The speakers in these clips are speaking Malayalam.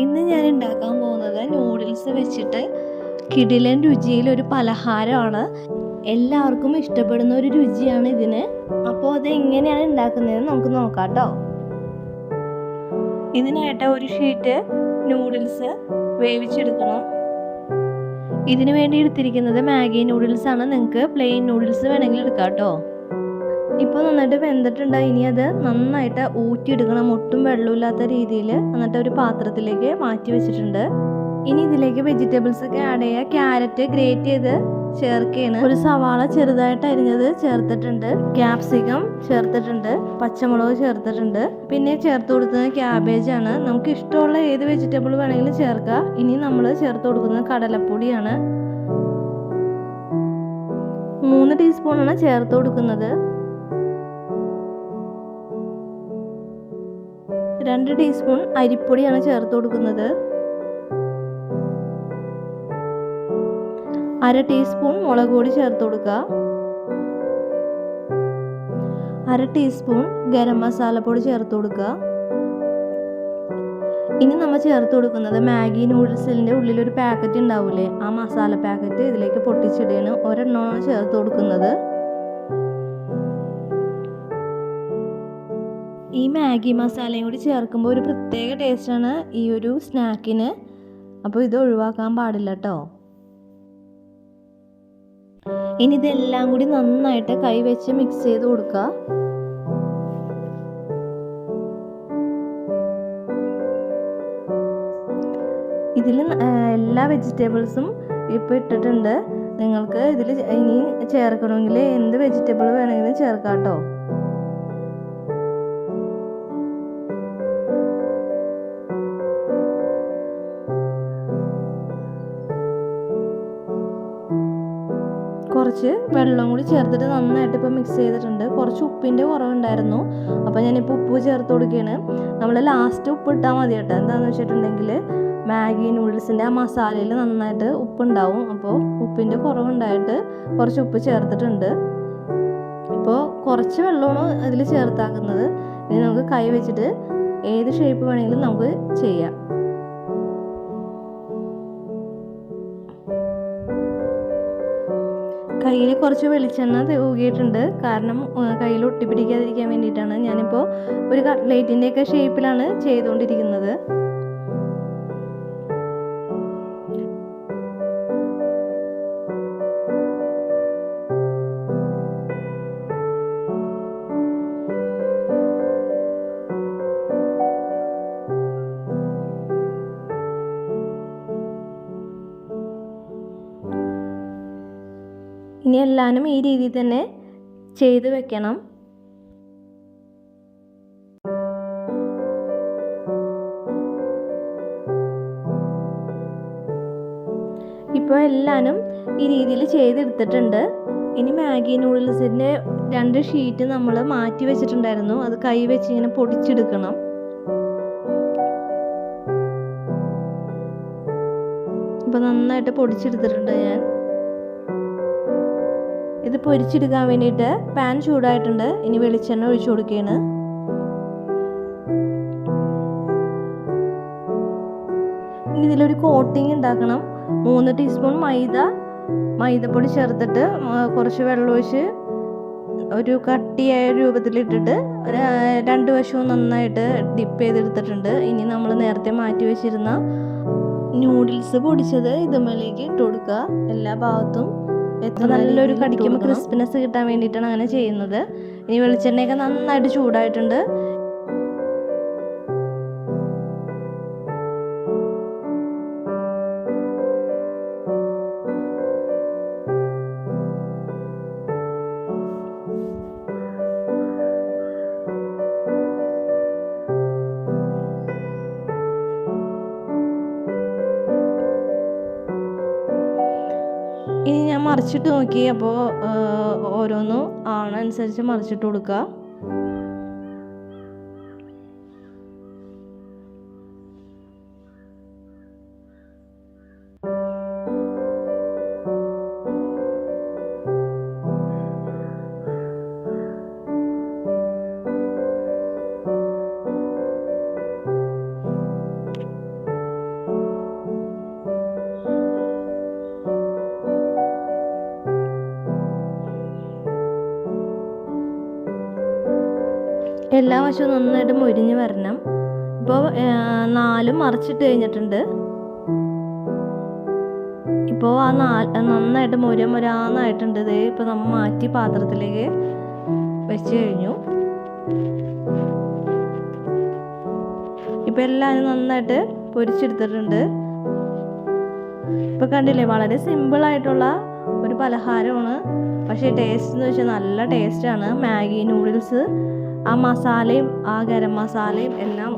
ഇന്ന് ഞാൻ ഉണ്ടാക്കാൻ പോകുന്നത് നൂഡിൽസ് വെച്ചിട്ട് കിടിലൻ രുചിയിലൊരു പലഹാരമാണ്. എല്ലാവർക്കും ഇഷ്ടപ്പെടുന്ന ഒരു രുചിയാണ് ഇതിന്. അപ്പോൾ അത് എങ്ങനെയാണ് ഉണ്ടാക്കുന്നതെന്ന് നമുക്ക് നോക്കാം കേട്ടോ. ഇതിനായിട്ട് ഒരു ഷീറ്റ് നൂഡിൽസ് വേവിച്ചെടുക്കണം. ഇതിന് വേണ്ടി എടുത്തിരിക്കുന്നത് മാഗി നൂഡിൽസ് ആണ്. നിങ്ങൾക്ക് പ്ലെയിൻ നൂഡിൽസ് വേണമെങ്കിൽ എടുക്കാം കേട്ടോ. ഇപ്പോൾ നന്നായിട്ട് വെന്തിട്ടുണ്ട്. ഇനി അത് നന്നായിട്ട് ഊറ്റിയെടുക്കണം, ഒട്ടും വെള്ളമില്ലാത്ത രീതിയിൽ. എന്നിട്ട് ഒരു പാത്രത്തിലേക്ക് മാറ്റി വെച്ചിട്ടുണ്ട്. ഇനി ഇതിലേക്ക് വെജിറ്റബിൾസ് ഒക്കെ ആഡ് ചെയ്യുക. ക്യാരറ്റ് ഗ്രേറ്റ് ചെയ്ത് ചേർക്കുകയാണ്. ഒരു സവാള ചെറുതായിട്ട് അരിഞ്ഞത് ചേർത്തിട്ടുണ്ട്, ക്യാപ്സിക്കം ചേർത്തിട്ടുണ്ട്, പച്ചമുളക് ചേർത്തിട്ടുണ്ട്. പിന്നെ ചേർത്ത് കൊടുക്കുന്നത് ക്യാബേജ് ആണ്. നമുക്ക് ഇഷ്ടമുള്ള ഏത് വെജിറ്റബിൾ വേണമെങ്കിലും ചേർക്കാം. ഇനി നമ്മൾ ചേർത്ത് കൊടുക്കുന്നത് കടലപ്പൊടിയാണ്. 3 ടീസ്പൂണാണ് ചേർത്ത് കൊടുക്കുന്നത്. 2 ടീസ്പൂൺ അരിപ്പൊടിയാണ് ചേർത്ത് കൊടുക്കുന്നത്. 1/2 ടീസ്പൂൺ മുളക് പൊടി ചേർത്ത് കൊടുക്കുക. 1/2 ടീസ്പൂൺ ഗരം മസാലപ്പൊടി ചേർത്ത് കൊടുക്കുക. ഇനി നമ്മൾ ചേർത്ത് കൊടുക്കുന്നത് മാഗി നൂഡിൽസിൻ്റെ ഉള്ളിലൊരു പാക്കറ്റ് ഉണ്ടാവില്ലേ, ആ മസാല പാക്കറ്റ് ഇതിലേക്ക് പൊട്ടിച്ചിടുകയാണ്. ഒരെണ്ണമാണ് ചേർത്ത് കൊടുക്കുന്നത്. ഈ മാഗി മസാലയും കൂടി ചേർക്കുമ്പോൾ ഒരു പ്രത്യേക ടേസ്റ്റാണ് ഈ ഒരു സ്നാക്കിന്. അപ്പോൾ ഇത് ഒഴിവാക്കാൻ പാടില്ല കേട്ടോ. ഇനി ഇതെല്ലാം കൂടി നന്നായിട്ട് കൈ വെച്ച് മിക്സ് ചെയ്ത് കൊടുക്കുക. ഇതിൽ എല്ലാ വെജിറ്റബിൾസും ഇപ്പോൾ ഇട്ടിട്ടുണ്ട്. നിങ്ങൾക്ക് ഇതിൽ ഇനി ചേർക്കണമെങ്കിൽ എന്ത് വെജിറ്റബിൾ വേണമെങ്കിലും ചേർക്കാം കേട്ടോ. കുറച്ച് വെള്ളം കൂടി ചേർത്തിട്ട് നന്നായിട്ട് ഇപ്പോൾ മിക്സ് ചെയ്തിട്ടുണ്ട്. കുറച്ച് ഉപ്പിൻ്റെ കുറവുണ്ടായിരുന്നു, അപ്പോൾ ഞാനിപ്പോൾ ഉപ്പ് ചേർത്ത് കൊടുക്കുകയാണ്. നമ്മൾ ലാസ്റ്റ് ഉപ്പ് ഇട്ടാൽ മതി കേട്ടോ. എന്താണെന്ന് വെച്ചിട്ടുണ്ടെങ്കിൽ മാഗി നൂഡിൽസിൻ്റെ ആ മസാലയിൽ നന്നായിട്ട് ഉപ്പുണ്ടാവും. അപ്പോൾ ഉപ്പിൻ്റെ കുറവുണ്ടായിട്ട് കുറച്ച് ഉപ്പ് ചേർത്തിട്ടുണ്ട്. ഇപ്പോൾ കുറച്ച് വെള്ളമാണ് ഇതിൽ ചേർത്താക്കുന്നത്. ഇനി നമുക്ക് കൈ വെച്ചിട്ട് ഏത് ഷേപ്പ് വേണമെങ്കിലും നമുക്ക് ചെയ്യാം. കയ്യിൽ കുറച്ച് വെളിച്ചെണ്ണ തൂകിയിട്ടുണ്ട്, കാരണം കയ്യിൽ ഒട്ടിപ്പിടിക്കാതിരിക്കാൻ വേണ്ടിയിട്ടാണ്. ഞാനിപ്പോൾ ഒരു കട്ട്ലേറ്റിൻ്റെയൊക്കെ ഷേപ്പിലാണ് ചെയ്തുകൊണ്ടിരിക്കുന്നത്. ഇനി എല്ലാവരും ഈ രീതിയിൽ തന്നെ ചെയ്ത് വെക്കണം. ഇപ്പോൾ എല്ലാവരും ഈ രീതിയിൽ ചെയ്തെടുത്തിട്ടുണ്ട്. ഇനി മാഗി നൂഡിൽസിൻ്റെ 2 ഷീറ്റ് നമ്മൾ മാറ്റി വെച്ചിട്ടുണ്ടായിരുന്നു. അത് കൈ വെച്ച് ഇങ്ങനെ പൊടിച്ചെടുക്കണം. ഇപ്പോൾ നന്നായിട്ട് പൊടിച്ചെടുത്തിട്ടുണ്ട് ഞാൻ. ഇത് പൊരിച്ചെടുക്കാൻ വേണ്ടിയിട്ട് പാൻ ചൂടായിട്ടുണ്ട്. ഇനി വെളിച്ചെണ്ണ ഒഴിച്ചു കൊടുക്കുകയാണ്. ഇനി ഇതിലൊരു കോട്ടിങ് ഉണ്ടാക്കണം. 3 ടീസ്പൂൺ മൈദപ്പൊടി ചേർത്തിട്ട് കുറച്ച് വെള്ളം ഒഴിച്ച് ഒരു കട്ടിയായ രൂപത്തിലിട്ടിട്ട് 2 വശവും നന്നായിട്ട് ഡിപ്പ് ചെയ്തെടുത്തിട്ടുണ്ട്. ഇനി നമ്മൾ നേരത്തെ മാറ്റി വെച്ചിരുന്ന നൂഡിൽസ് പൊടിച്ചത് ഇതുമേലേക്ക് ഇട്ട് കൊടുക്കുക. എല്ലാ ഭാഗത്തും എത്ര നല്ലൊരു കടിക്കുമ്പോൾ ക്രിസ്പിനെസ് കിട്ടാൻ വേണ്ടിയിട്ടാണ് അങ്ങനെ ചെയ്യുന്നത്. ഇനി വെളിച്ചെണ്ണയൊക്കെ നന്നായിട്ട് ചൂടായിട്ടുണ്ട്. ഇനി ഞാൻ മറിച്ചിട്ട് നോക്കി. അപ്പോൾ ഓരോന്നും ആണനുസരിച്ച് മറിച്ചിട്ട് കൊടുക്കുക. എല്ലാ വശവും നന്നായിട്ട് മൊരിഞ്ഞ് വരണം. ഇപ്പോൾ 4 മറിച്ചിട്ട് കഴിഞ്ഞിട്ടുണ്ട്. ഇപ്പോൾ ആ നന്നായിട്ട് മൊരാന്നായിട്ടുണ്ട്. ഇത് ഇപ്പോൾ നമ്മൾ മാറ്റി പാത്രത്തിലേക്ക് വെച്ച് കഴിഞ്ഞു. ഇപ്പോൾ എല്ലാവരും നന്നായിട്ട് പൊരിച്ചെടുത്തിട്ടുണ്ട്. ഇപ്പോൾ കണ്ടില്ലേ, വളരെ സിമ്പിളായിട്ടുള്ള ഒരു പലഹാരമാണ്. പക്ഷേ ടേസ്റ്റ് എന്ന് വെച്ചാൽ നല്ല ടേസ്റ്റാണ്. മാഗി നൂഡിൽസ് ആ മസാലയും ആ ഗരം മസാലയും എല്ലാം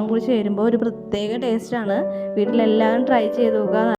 കൂടി ചേരുമ്പോൾ ഒരു പ്രത്യേക ടേസ്റ്റാണ്. വീട്ടിലെല്ലാവരും ട്രൈ ചെയ്ത് നോക്കുക.